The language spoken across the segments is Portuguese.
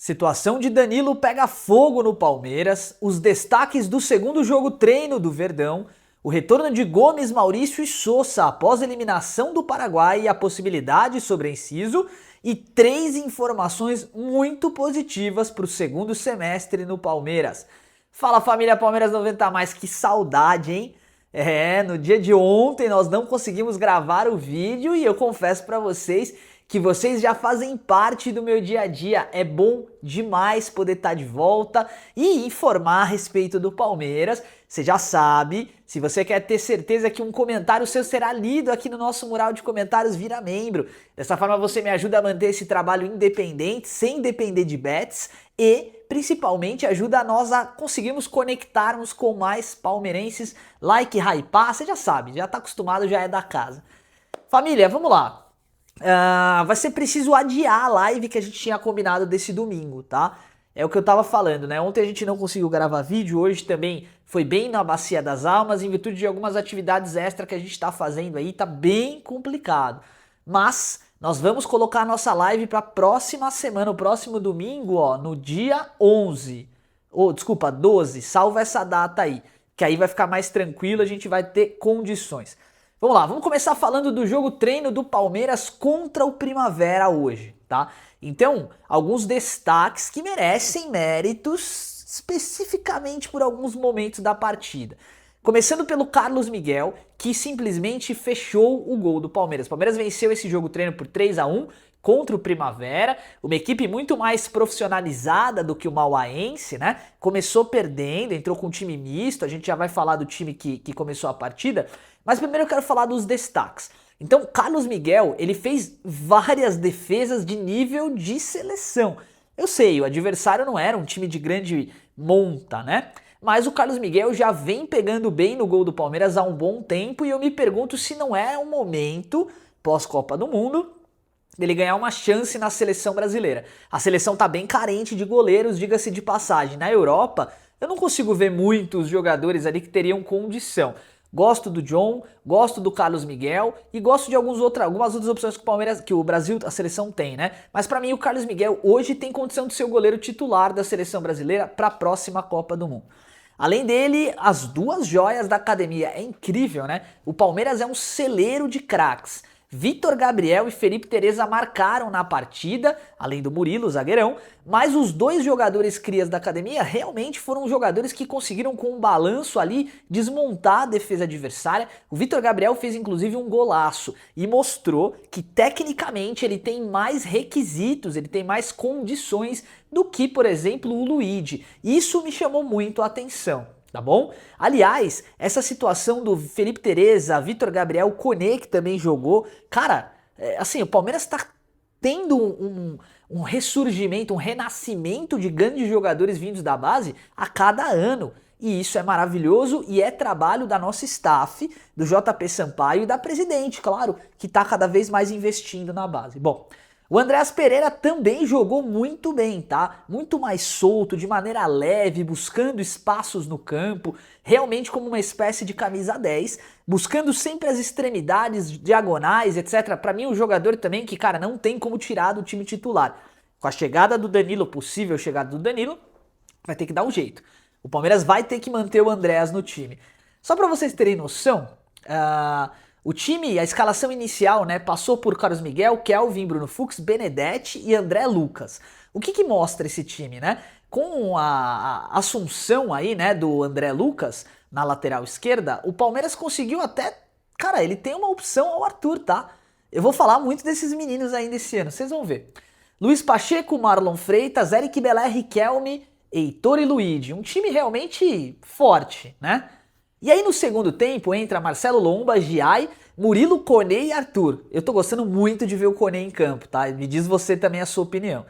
Situação de Danilo pega fogo no Palmeiras, os destaques do segundo jogo treino do Verdão, o retorno de Gomes, Maurício e Sousa após a eliminação do Paraguai e a possibilidade sobre Enciso, e 3 informações muito positivas para o segundo semestre no Palmeiras. Fala família Palmeiras 90+, que saudade, hein? No dia de ontem nós não conseguimos gravar o vídeo e eu confesso para vocês que vocês já fazem parte do meu dia a dia. É bom demais poder estar de volta e informar a respeito do Palmeiras. Você já sabe, se você quer ter certeza que um comentário seu será lido aqui no nosso mural de comentários, vira membro. Dessa forma você me ajuda a manter esse trabalho independente, sem depender de bets e principalmente ajuda nós a conseguirmos conectarmos com mais palmeirenses, like, hypar, você já sabe, já está acostumado, já é da casa. Família, vamos lá. Vai ser preciso adiar a live que a gente tinha combinado desse domingo, tá? É o que eu tava falando, né? Ontem a gente não conseguiu gravar vídeo, hoje também foi bem na Bacia das Almas, em virtude de algumas atividades extra que a gente tá fazendo aí, tá bem complicado. Mas nós vamos colocar a nossa live pra próxima semana, o próximo domingo, ó, no dia 11. Desculpa, 12, salva essa data aí, que aí vai ficar mais tranquilo, a gente vai ter condições. Vamos lá, vamos começar falando do jogo treino do Palmeiras contra o Primavera hoje, tá? Então, alguns destaques que merecem méritos especificamente por alguns momentos da partida. Começando pelo Carlos Miguel, que simplesmente fechou o gol do Palmeiras. O Palmeiras venceu esse jogo treino por 3-1 contra o Primavera, uma equipe muito mais profissionalizada do que o Mauaense, né? Começou perdendo, entrou com um time misto, a gente já vai falar do time que começou a partida, mas primeiro eu quero falar dos destaques. Então, Carlos Miguel, ele fez várias defesas de nível de seleção. Eu sei, o adversário não era um time de grande monta, né? Mas o Carlos Miguel já vem pegando bem no gol do Palmeiras há um bom tempo e eu me pergunto se não é um momento, pós-Copa do Mundo, dele ganhar uma chance na seleção brasileira. A seleção tá bem carente de goleiros, diga-se de passagem. Na Europa, eu não consigo ver muitos jogadores ali que teriam condição. Gosto do John, gosto do Carlos Miguel e gosto de algumas outras opções que o Palmeiras, que o Brasil, a seleção tem, né? Mas pra mim o Carlos Miguel hoje tem condição de ser o goleiro titular da seleção brasileira para a próxima Copa do Mundo. Além dele, as duas joias da academia, é incrível, né? O Palmeiras é um celeiro de craques. Vitor Gabriel e Felipe Tereza marcaram na partida, além do Murilo, o zagueirão, mas os dois jogadores crias da academia realmente foram jogadores que conseguiram com um balanço ali desmontar a defesa adversária. O Vitor Gabriel fez inclusive um golaço e mostrou que tecnicamente ele tem mais requisitos, ele tem mais condições do que, por exemplo, o Luigi. Isso me chamou muito a atenção. Tá bom? Aliás, essa situação do Felipe Tereza, Vitor Gabriel, o Koné que também jogou, cara, assim, o Palmeiras tá tendo um ressurgimento, um renascimento de grandes jogadores vindos da base a cada ano. E isso é maravilhoso e é trabalho da nossa staff, do JP Sampaio e da presidente, claro, que tá cada vez mais investindo na base. Bom, o Andreas Pereira também jogou muito bem, tá? Muito mais solto, de maneira leve, buscando espaços no campo, realmente como uma espécie de camisa 10, buscando sempre as extremidades, diagonais, etc. Pra mim, um jogador também que, cara, não tem como tirar do time titular. Com a chegada do Danilo, possível chegada do Danilo, vai ter que dar um jeito. O Palmeiras vai ter que manter o Andreas no time. Só pra vocês terem noção, o time, a escalação inicial, né, passou por Carlos Miguel, Kelvin, Bruno Fux, Benedetti e André Lucas. O que mostra esse time, né? Com a assunção aí, né, do André Lucas na lateral esquerda, o Palmeiras conseguiu até... Cara, ele tem uma opção ao Arthur, tá? Eu vou falar muito desses meninos ainda esse ano, vocês vão ver. Luiz Pacheco, Marlon Freitas, Eric Belé, Riquelme, Heitor e Luigi. Um time realmente forte, né? E aí no segundo tempo entra Marcelo Lomba, Giai, Murilo, Koné e Arthur. Eu tô gostando muito de ver o Koné em campo, tá? Me diz você também a sua opinião.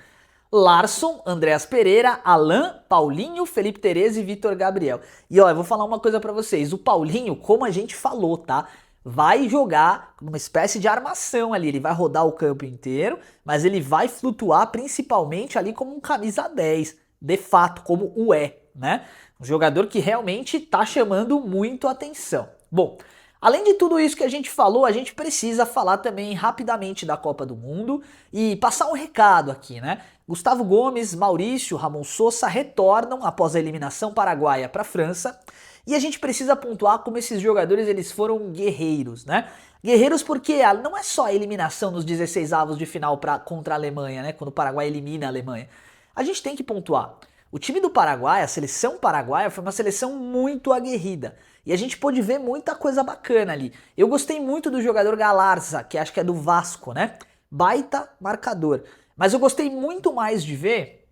Larson, Andreas Pereira, Alan, Paulinho, Felipe Tereza e Vitor Gabriel. E ó, eu vou falar uma coisa pra vocês. O Paulinho, como a gente falou, tá? Vai jogar numa espécie de armação ali. Ele vai rodar o campo inteiro, mas ele vai flutuar principalmente ali como um camisa 10. De fato, como o é, né? Um jogador que realmente tá chamando muito atenção. Bom, Além de tudo isso que a gente falou, a gente precisa falar também rapidamente da Copa do Mundo e passar um recado aqui, né? Gustavo Gomes, Maurício, Ramon Sosa retornam após a eliminação paraguaia para a França e a gente precisa pontuar como esses jogadores eles foram guerreiros, né? Guerreiros porque não é só a eliminação nos 16avos de final contra a Alemanha, né? Quando o Paraguai elimina a Alemanha. A gente tem que pontuar. O time do Paraguai, a seleção paraguaia, foi uma seleção muito aguerrida. E a gente pôde ver muita coisa bacana ali. Eu gostei muito do jogador Galarza, que acho que é do Vasco, né? Baita marcador. Mas eu gostei muito mais de ver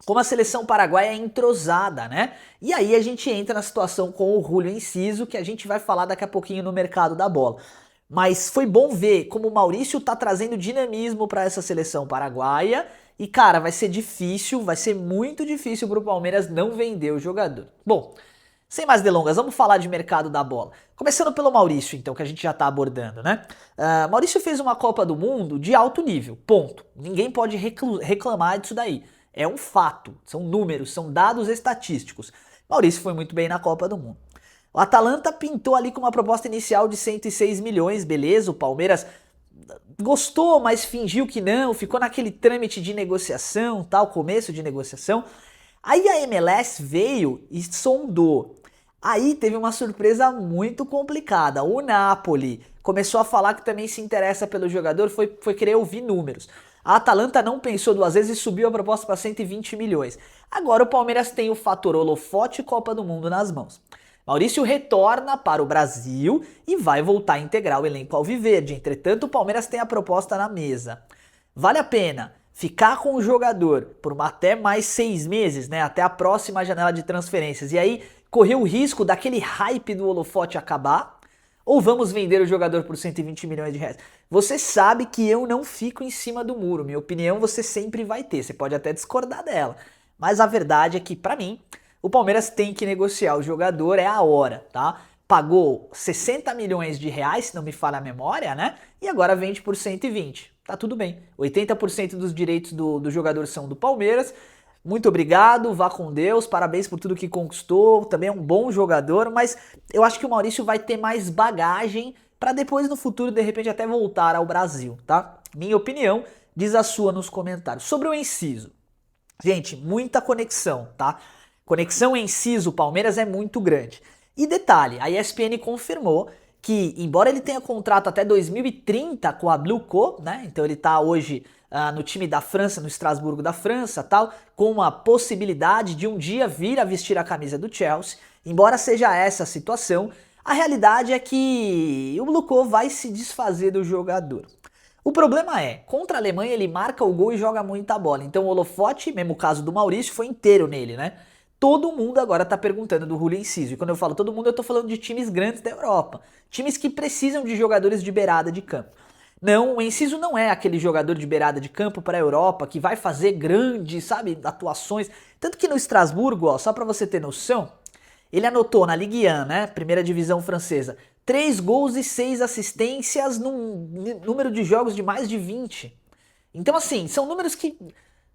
como a seleção paraguaia é entrosada, né? E aí a gente entra na situação com o Julio Enciso, que a gente vai falar daqui a pouquinho no mercado da bola. Mas foi bom ver como o Maurício tá trazendo dinamismo para essa seleção paraguaia. E cara, vai ser difícil, vai ser muito difícil pro Palmeiras não vender o jogador. Bom, sem mais delongas, vamos falar de mercado da bola. Começando pelo Maurício, então, que a gente já tá abordando, né? Maurício fez uma Copa do Mundo de alto nível, ponto. Ninguém pode reclamar disso daí. É um fato, são números, são dados estatísticos. Maurício foi muito bem na Copa do Mundo. O Atalanta pintou ali com uma proposta inicial de 106 milhões, beleza, o Palmeiras gostou, mas fingiu que não, ficou naquele trâmite de negociação, tal, começo de negociação. Aí a MLS veio e sondou. Aí teve uma surpresa muito complicada. O Napoli começou a falar que também se interessa pelo jogador, foi querer ouvir números. A Atalanta não pensou duas vezes e subiu a proposta para 120 milhões. Agora o Palmeiras tem o fator holofote e Copa do Mundo nas mãos. Maurício retorna para o Brasil e vai voltar a integrar o elenco alviverde. Entretanto, o Palmeiras tem a proposta na mesa. Vale a pena ficar com o jogador por até mais 6 meses, né? Até a próxima janela de transferências. E aí correr o risco daquele hype do holofote acabar? Ou vamos vender o jogador por 120 milhões de reais? Você sabe que eu não fico em cima do muro. Minha opinião você sempre vai ter. Você pode até discordar dela. Mas a verdade é que, para mim, o Palmeiras tem que negociar o jogador, é a hora, tá? Pagou 60 milhões de reais, se não me falha a memória, né? E agora vende por 120. Tá tudo bem. 80% dos direitos do jogador são do Palmeiras. Muito obrigado, vá com Deus, parabéns por tudo que conquistou. Também é um bom jogador, mas eu acho que o Maurício vai ter mais bagagem para depois no futuro, de repente, até voltar ao Brasil, tá? Minha opinião, diz a sua nos comentários. Sobre o Enciso. Gente, muita conexão, tá? Conexão Enciso Palmeiras é muito grande. E detalhe, a ESPN confirmou que, embora ele tenha contrato até 2030 com a Blue Co, né? Então ele tá hoje no time da França, no Estrasburgo da França, tal, com uma possibilidade de um dia vir a vestir a camisa do Chelsea. Embora seja essa a situação, a realidade é que o Blue Co vai se desfazer do jogador. O problema é, contra a Alemanha ele marca o gol e joga muita bola. Então o holofote, mesmo o caso do Maurício, foi inteiro nele, né? Todo mundo agora tá perguntando do Julio Enciso. E quando eu falo todo mundo, eu tô falando de times grandes da Europa. Times que precisam de jogadores de beirada de campo. Não, o Enciso não é aquele jogador de beirada de campo para a Europa que vai fazer grandes, sabe, atuações. Tanto que no Estrasburgo, ó, só para você ter noção, ele anotou na Ligue 1, né, primeira divisão francesa, 3 gols e 6 assistências num número de jogos de mais de 20. Então assim, são números que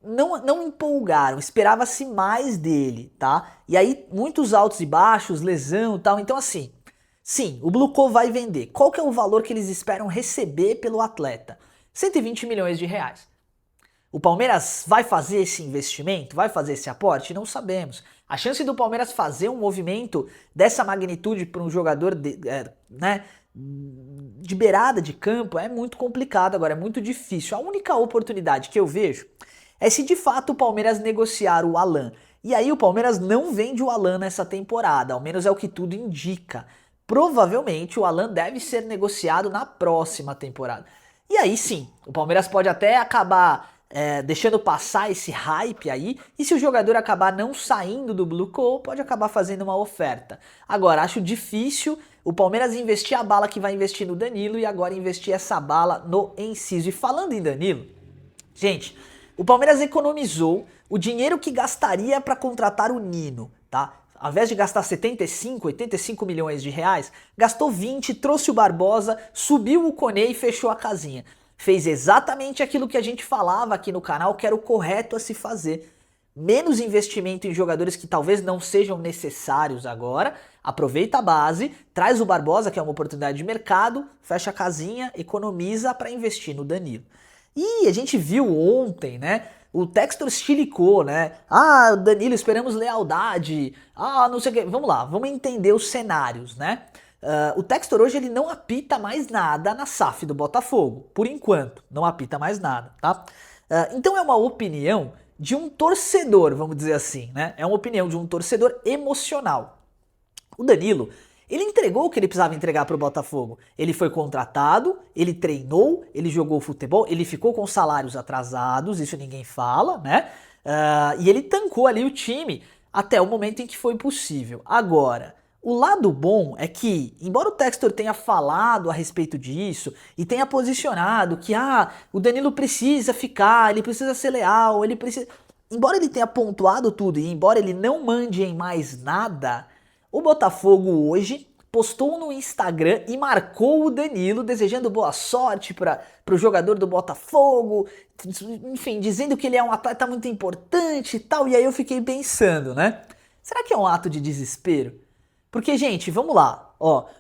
não empolgaram, esperava-se mais dele, tá? E aí, muitos altos e baixos, lesão e tal. Então, assim, sim, o Blue Co vai vender. Qual que é o valor que eles esperam receber pelo atleta? 120 milhões de reais. O Palmeiras vai fazer esse investimento? Vai fazer esse aporte? Não sabemos. A chance do Palmeiras fazer um movimento dessa magnitude para um jogador de beirada de campo é muito complicado agora, é muito difícil. A única oportunidade que eu vejo é se de fato o Palmeiras negociar o Alan. E aí o Palmeiras não vende o Alan nessa temporada, ao menos é o que tudo indica. Provavelmente o Alan deve ser negociado na próxima temporada. E aí sim, o Palmeiras pode até acabar deixando passar esse hype aí, e se o jogador acabar não saindo do Blue Co, pode acabar fazendo uma oferta. Agora, acho difícil o Palmeiras investir a bala que vai investir no Danilo e agora investir essa bala no Enciso. E falando em Danilo, gente, o Palmeiras economizou o dinheiro que gastaria para contratar o Nino, tá? Ao invés de gastar 85 milhões de reais, gastou 20, trouxe o Barbosa, subiu o Koné e fechou a casinha. Fez exatamente aquilo que a gente falava aqui no canal que era o correto a se fazer. menos investimento em jogadores que talvez não sejam necessários agora, aproveita a base, traz o Barbosa, que é uma oportunidade de mercado, fecha a casinha, economiza para investir no Danilo. E a gente viu ontem, né, o Textor chilicou, né, Danilo, esperamos lealdade, não sei o que, vamos lá, vamos entender os cenários, né. O Textor hoje ele não apita mais nada na SAF do Botafogo, por enquanto, não apita mais nada, tá? Então é uma opinião de um torcedor, vamos dizer assim, né? É uma opinião de um torcedor emocional. O Danilo, ele entregou o que ele precisava entregar para o Botafogo. Ele foi contratado, ele treinou, ele jogou futebol, ele ficou com salários atrasados, isso ninguém fala, né? E ele tancou ali o time até o momento em que foi possível. Agora, o lado bom é que, embora o Textor tenha falado a respeito disso e tenha posicionado que o Danilo precisa ficar, ele precisa ser leal, ele precisa... Embora ele tenha pontuado tudo e embora ele não mande em mais nada, o Botafogo hoje postou no Instagram e marcou o Danilo, desejando boa sorte para o jogador do Botafogo, enfim, dizendo que ele é um atleta muito importante e tal, e aí eu fiquei pensando, né? Será que é um ato de desespero? Porque, gente, vamos lá,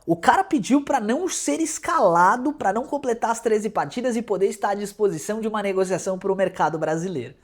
o cara pediu para não ser escalado, para não completar as 13 partidas e poder estar à disposição de uma negociação para o mercado brasileiro.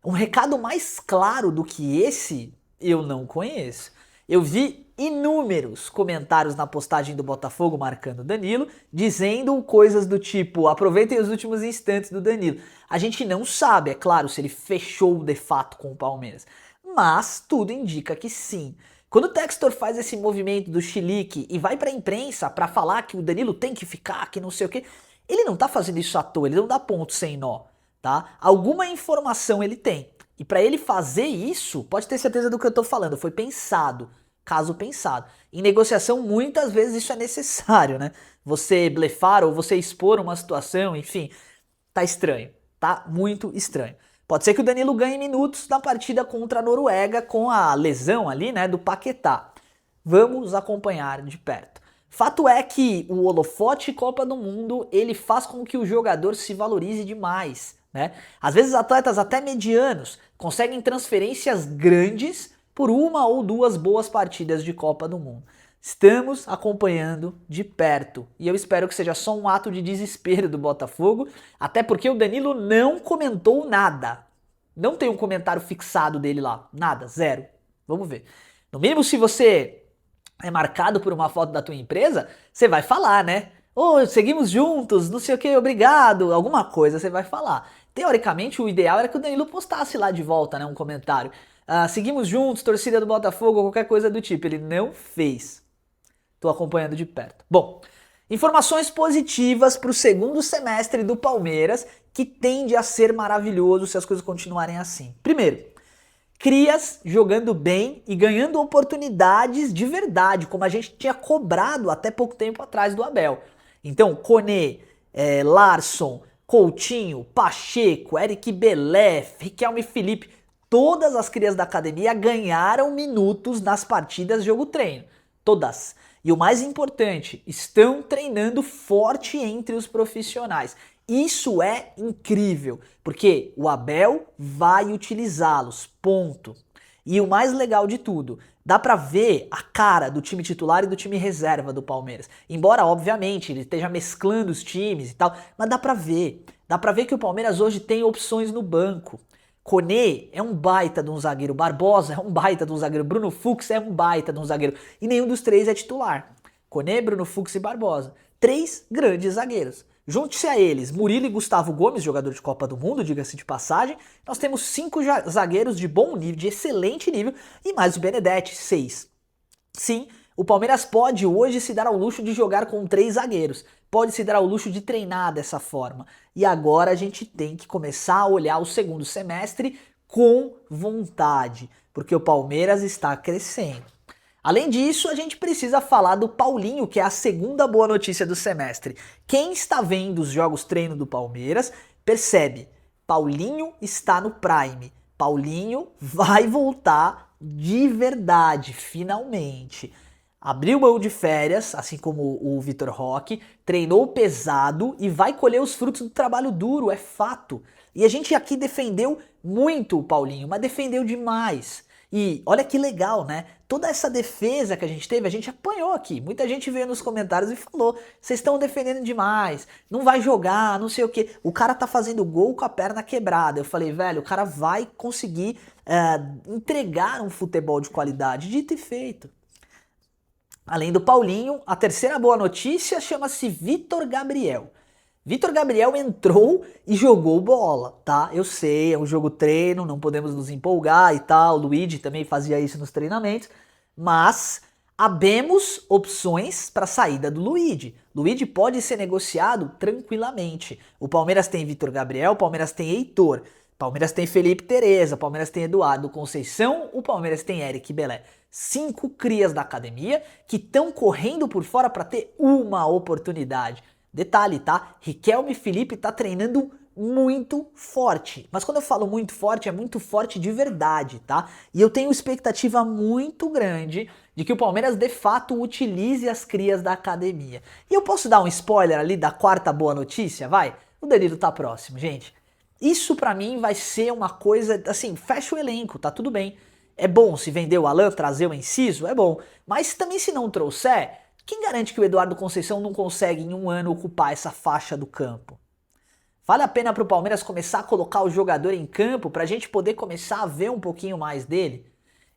Um recado mais claro do que esse, eu não conheço. Eu vi inúmeros comentários na postagem do Botafogo marcando o Danilo, dizendo coisas do tipo, aproveitem os últimos instantes do Danilo. A gente não sabe, é claro, se ele fechou de fato com o Palmeiras, mas tudo indica que sim. Quando o Textor faz esse movimento do chilique e vai pra imprensa pra falar que o Danilo tem que ficar, que não sei o que, ele não tá fazendo isso à toa, ele não dá ponto sem nó, tá? Alguma informação ele tem. E pra ele fazer isso, pode ter certeza do que eu tô falando, foi pensado, caso pensado. Em negociação, muitas vezes isso é necessário, né? Você blefar ou você expor uma situação, enfim, tá estranho, tá muito estranho. Pode ser que o Danilo ganhe minutos na partida contra a Noruega com a lesão ali, né, do Paquetá. Vamos acompanhar de perto. Fato é que o holofote Copa do Mundo, ele faz com que o jogador se valorize demais, né? Às vezes atletas até medianos conseguem transferências grandes por uma ou duas boas partidas de Copa do Mundo. Estamos acompanhando de perto e eu espero que seja só um ato de desespero do Botafogo, até porque o Danilo não comentou nada. Não tem um comentário fixado dele lá, nada, zero. Vamos ver. No mínimo, se você é marcado por uma foto da tua empresa, você vai falar, né? Seguimos juntos, não sei o que, obrigado, alguma coisa você vai falar. Teoricamente, o ideal era que o Danilo postasse lá de volta, né, um comentário. Seguimos juntos, torcida do Botafogo, qualquer coisa do tipo. Ele não fez. Estou acompanhando de perto. Bom, informações positivas para o segundo semestre do Palmeiras, que tende a ser maravilhoso se as coisas continuarem assim. Primeiro, crias jogando bem e ganhando oportunidades de verdade, como a gente tinha cobrado até pouco tempo atrás do Abel. Então, Koné, Larson, Coutinho, Pacheco, Eric Belé, Riquelme Felipe, todas as crias da academia ganharam minutos nas partidas jogo-treino. Todas. E o mais importante, estão treinando forte entre os profissionais. Isso é incrível, porque o Abel vai utilizá-los, ponto. E o mais legal de tudo, dá pra ver a cara do time titular e do time reserva do Palmeiras. Embora, obviamente, ele esteja mesclando os times e tal, mas dá pra ver. Dá pra ver que o Palmeiras hoje tem opções no banco. Koné é um baita de um zagueiro, Barbosa é um baita de um zagueiro, Bruno Fux é um baita de um zagueiro. E nenhum dos três é titular. Koné, Bruno Fux e Barbosa. 3 grandes zagueiros. Junte-se a eles, Murilo e Gustavo Gomes, jogador de Copa do Mundo, diga-se de passagem. Nós temos 5 zagueiros de bom nível, de excelente nível, e mais o Benedetti, 6. Sim, o Palmeiras pode hoje se dar ao luxo de jogar com 3 zagueiros. Pode se dar ao luxo de treinar dessa forma. E agora a gente tem que começar a olhar o segundo semestre com vontade, porque o Palmeiras está crescendo. Além disso, a gente precisa falar do Paulinho, que é a segunda boa notícia do semestre. Quem está vendo os jogos treino do Palmeiras, percebe, Paulinho está no Prime. Paulinho vai voltar de verdade, finalmente. Abriu mão de férias, assim como o Vitor Roque, treinou pesado e vai colher os frutos do trabalho duro, é fato. E a gente aqui defendeu muito o Paulinho, mas defendeu demais. E olha que legal, né? Toda essa defesa que a gente teve, a gente apanhou aqui. Muita gente veio nos comentários e falou: vocês estão defendendo demais, não vai jogar, não sei o quê. O cara tá fazendo gol com a perna quebrada. Eu falei, velho, o cara vai conseguir entregar um futebol de qualidade. Dito e feito. Além do Paulinho, a terceira boa notícia chama-se Vitor Gabriel. Vitor Gabriel entrou e jogou bola, tá? Eu sei, é um jogo treino, não podemos nos empolgar e tal. O Luigi também fazia isso nos treinamentos, mas abemos opções para a saída do Luigi. Luigi pode ser negociado tranquilamente. O Palmeiras tem Vitor Gabriel, o Palmeiras tem Heitor, o Palmeiras tem Felipe Tereza, o Palmeiras tem Eduardo Conceição, o Palmeiras tem Eric Belé. 5 crias da academia que estão correndo por fora para ter uma oportunidade. Detalhe, tá? Riquelme Felipe tá treinando muito forte. Mas quando eu falo muito forte, é muito forte de verdade, tá? E eu tenho expectativa muito grande de que o Palmeiras de fato utilize as crias da academia. E eu posso dar um spoiler ali da quarta boa notícia? Vai? O Danilo tá próximo, gente. Isso pra mim vai ser uma coisa, assim, fecha o elenco, tá tudo bem. É bom se vender o Alan, trazer o Enciso, é bom. Mas também se não trouxer, quem garante que o Eduardo Conceição não consegue em um ano ocupar essa faixa do campo? Vale a pena para o Palmeiras começar a colocar o jogador em campo para a gente poder começar a ver um pouquinho mais dele?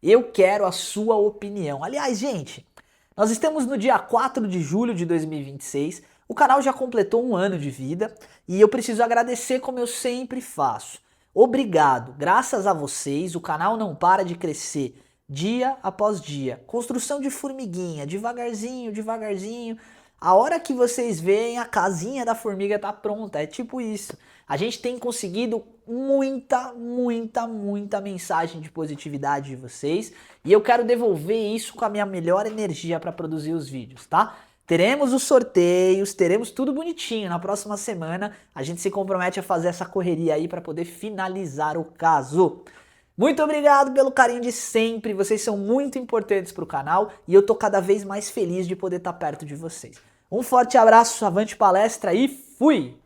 Eu quero a sua opinião. Aliás, gente, nós estamos no dia 4 de julho de 2026, o canal já completou um ano de vida e eu preciso agradecer como eu sempre faço. Obrigado, graças a vocês o canal não para de crescer dia após dia. Construção de formiguinha, devagarzinho, devagarzinho. A hora que vocês veem, a casinha da formiga tá pronta, é tipo isso. A gente tem conseguido muita mensagem de positividade de vocês e eu quero devolver isso com a minha melhor energia para produzir os vídeos, tá? Teremos os sorteios, teremos tudo bonitinho. Na próxima semana a gente se compromete a fazer essa correria aí para poder finalizar o caso. Muito obrigado pelo carinho de sempre, vocês são muito importantes para o canal e eu tô cada vez mais feliz de poder estar perto de vocês. Um forte abraço, avante palestra e fui!